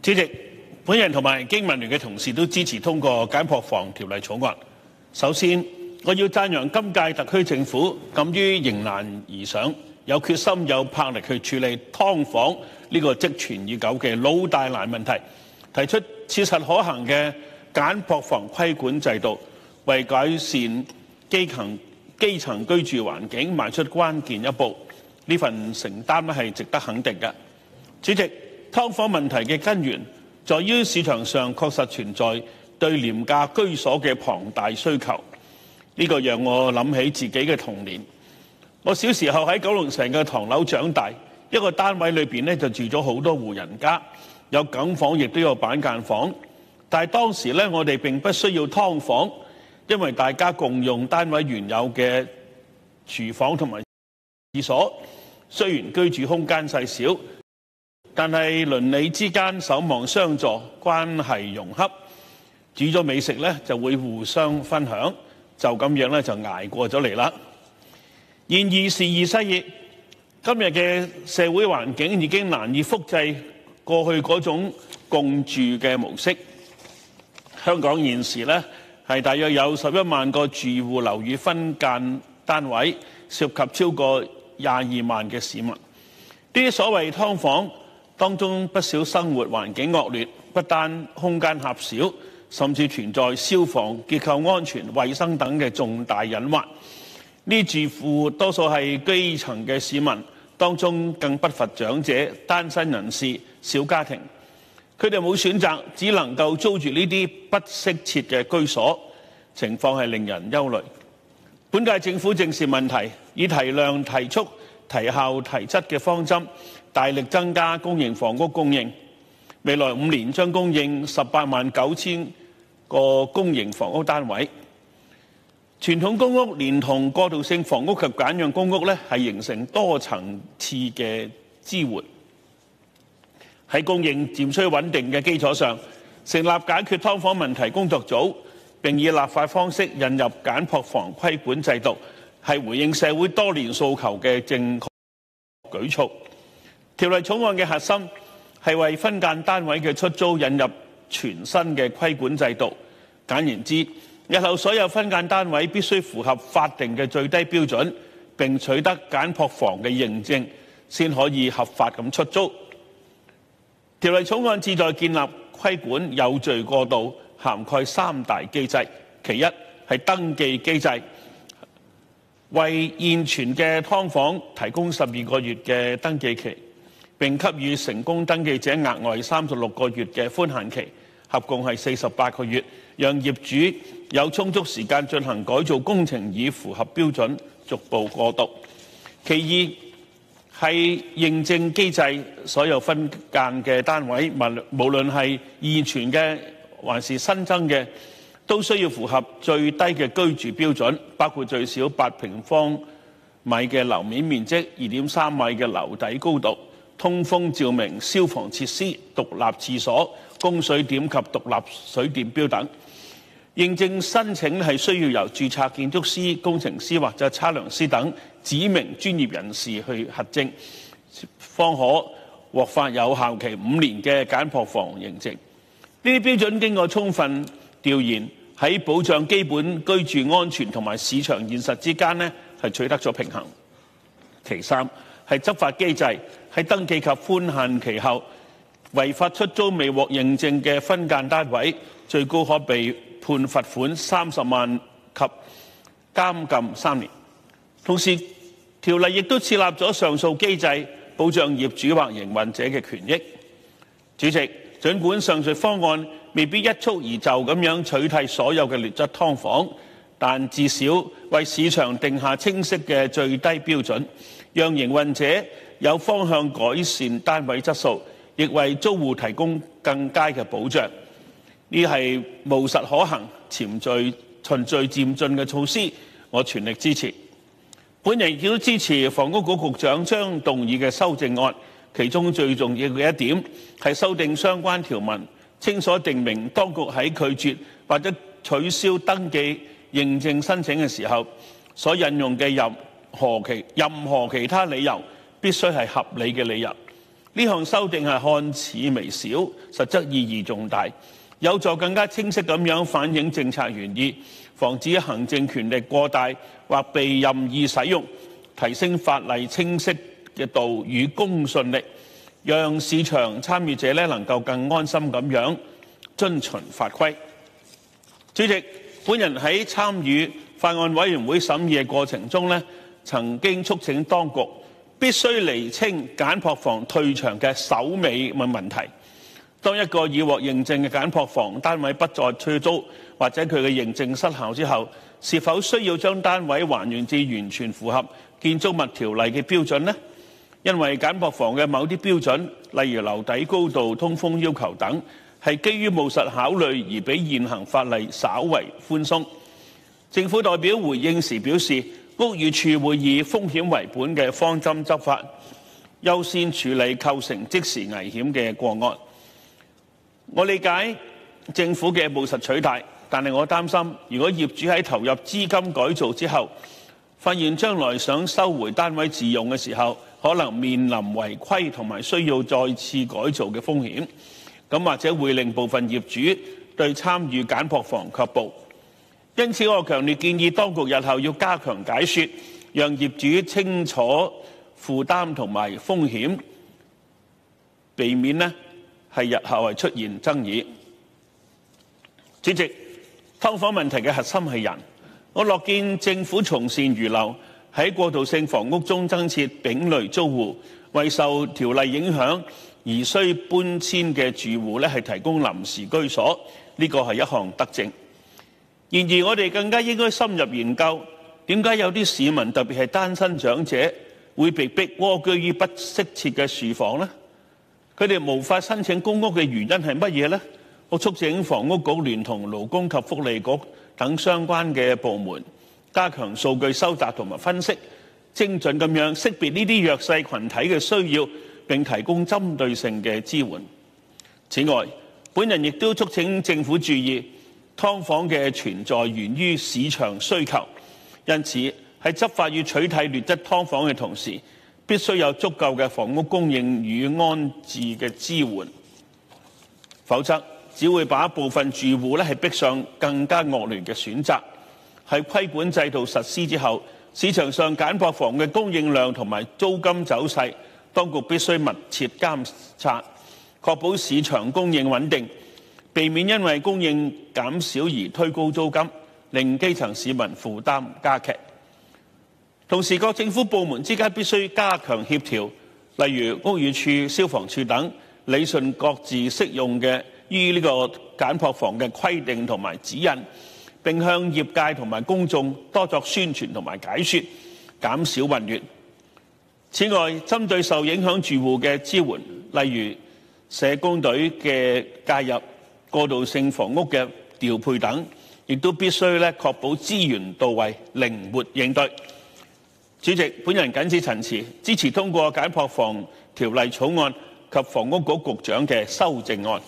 主席，本人同埋經民聯嘅同事都支持通過簡樸房條例草案。首先，我要讚揚今屆特區政府敢於迎難而上，有決心有魄力去處理劏房呢個積存已久嘅老大難問題，提出切實可行嘅簡樸房規管制度，為改善基層居住環境邁出關鍵一步。呢份承擔係值得肯定嘅。主席，劏房問題嘅根源在於市場上確實存在對廉價居所嘅龐大需求。呢個讓我諗起自己嘅童年。我小時候喺九龍城嘅唐樓長大，一個單位裏邊就住咗好多戶人家，有梗房亦都有板間房。但係當時我哋並不需要劏房，因為大家共用單位原有嘅廚房同埋廁所。雖然居住空間細小，但係鄰里之間守望相助，關係融洽。煮咗美食就會互相分享，就咁樣就捱過咗嚟啦。然而時移世易，今日嘅社會環境已經難以複製過去嗰種共住嘅模式。香港現時係大約有11萬個住戶樓宇分間單位，涉及超過22萬嘅市民。呢啲所謂劏房當中不少生活環境惡劣，不單空間狹小，甚至存在消防、結構安全、衛生等嘅重大隱患。呢住戶多數係基層嘅市民，當中更不乏長者、單身人士、小家庭。佢哋冇選擇，只能夠租住呢啲不適切嘅居所，情況係令人憂慮。本屆政府正視問題，以提量、提速、提效、提質嘅方針，大力增加公營房屋供應。未來5年將供應18萬9千個公營房屋單位。傳統公屋連同過渡性房屋及簡約公屋係形成多層次嘅支援。喺供應漸趨穩定嘅基礎上，成立解決劏房問題工作組，並以立法方式引入簡樸房規管制度，係回應社會多年訴求嘅正確舉措。條例草案嘅核心係為分間單位嘅出租引入全新嘅規管制度。簡言之，日後所有分間單位必須符合法定嘅最低標準，並取得簡樸房嘅認證，先可以合法咁出租。條例草案旨在建立規管有序過渡，涵蓋3大機制。其一係登記機制，為現存嘅劏房提供12個月嘅登記期，並給予成功登記者額外36個月嘅寬限期，合共係48個月，讓業主有充足時間進行改造工程，以符合標準，逐步過渡。其二係認證機制，所有分間嘅單位，無論係現存嘅還是新增嘅，都需要符合最低嘅居住標準，包括最少8平方米嘅樓面面積、2.3米嘅樓底高度、通風照明、消防設施、獨立廁所、供水點及獨立水電錶等。認證申請係需要由註冊建築師、工程師或者測量師等指明專業人士去核證，方可獲發有效期5年嘅簡樸房認證。呢啲標準經過充分調研，喺保障基本居住安全同埋市場現實之間係取得咗平衡。其三係執法機制，喺登記及寬限期後，違法出租未獲認證嘅分間單位，最高可被判罰款30萬及監禁3年。同時，條例亦都設立咗上訴機制，保障業主或營運者嘅權益。主席，儘管上述方案未必一蹴而就咁樣取締所有嘅劣質劏房，但至少為市場定下清晰嘅最低標準，讓營運者有方向改善單位質素，亦為租戶提供更佳嘅保障。呢係務實可行、循序漸進嘅措施，我全力支持。本人亦都支持房屋局局長將動議嘅修正案，其中最重要嘅一點係修訂相關條文，清楚訂明當局喺拒絕或者取消登記認證申請嘅時候，所引用嘅任何其他理由必須係合理嘅理由。呢項修訂係看似微小，實質意義重大，有助更加清晰咁樣反映政策原意，防止行政權力過大或被任意使用，提升法例清晰嘅度與公信力，讓市場參與者能夠更安心咁樣遵循法規。主席，本人喺參與法案委員會審議嘅過程中曾經促請當局必須釐清簡樸房退場嘅首尾問題。當一個已獲認證嘅簡樸房單位不再出租，或者佢嘅認證失效之後，是否需要將單位還原至完全符合建築物條例嘅標準呢？因為簡樸房嘅某啲標準，例如樓底高度、通風要求等，係基於務實考慮而比現行法例稍為寬鬆。政府代表回應時表示，屋宇署會以風險為本嘅方針執法，優先處理構成即時危險嘅個案。我理解政府嘅務實取態，但係我擔心，如果業主喺投入資金改造之後，發現將來想收回單位自用嘅時候，可能面臨違規同埋需要再次改造嘅風險，咁或者會令部分業主對參與簡樸房卻步。因此，我強烈建議當局日後要加強解說，讓業主清楚負擔同埋風險，避免日後出現爭議。主席，劏房問題嘅核心係人，我樂見政府從善如流，喺過渡性房屋中增設丙類租戶，為受條例影響而需搬遷嘅住戶提供臨時居所，呢個係一項德政。然而，我哋更加應該深入研究，點解有啲市民，特別係單身長者，會被迫蝸居於不適切嘅樹房呢？佢哋無法申請公屋嘅原因係乜嘢呢？我促請房屋局聯同勞工及福利局等相關嘅部門，加強數據收集同埋分析，精準咁樣識別呢啲弱勢群體嘅需要，並提供針對性嘅支援。此外，本人亦都促請政府注意，劏房嘅存在源於市場需求，因此喺執法與取締劣質劏房嘅同時，必須有足夠嘅房屋供應與安置嘅支援，否則只會把部分住戶逼上更加惡劣嘅選擇。喺規管制度實施之後，市場上簡樸房嘅供應量同埋租金走勢，當局必須密切監察，確保市場供應穩定，避免因為供應減少而推高租金，令基層市民負擔加劇。同時，各政府部門之間必須加強協調，例如屋宇署、消防處等，理順各自適用嘅於呢個簡樸房嘅規定同埋指引，並向業界同埋公眾多作宣傳同埋解說，減少混亂。此外，針對受影響住戶嘅支援，例如社工隊嘅介入、過渡性房屋嘅調配等，亦都必須確保資源到位，靈活應對。主席，本人謹此陳辭，支持通過簡樸房條例草案及房屋局局長嘅修正案。